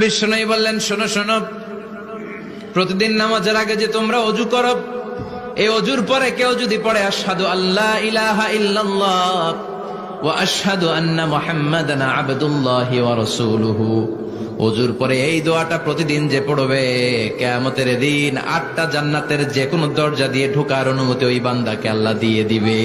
বিশ্বনবী বললেন, শোনো শোনো, প্রতিদিন নামাজের আগে যে তোমরা ওযু করো, এই ওযুর পরে কেউ যদি পড়ে আশহাদু আল্লা ইলাহা ইল্লাল্লাহ ওয়া আশহাদু আন্না মুহাম্মাদান আবদুল্লাহি ওয়া রাসূলুহু, ওযুর পরে এই দোয়াটা প্রতিদিন যে পড়বে, কিয়ামতের দিন 8টা জান্নাতের যে কোনো দরজা দিয়ে ঢোকার অনুমতি ওই বান্দাকে আল্লাহ দিয়ে দিবে।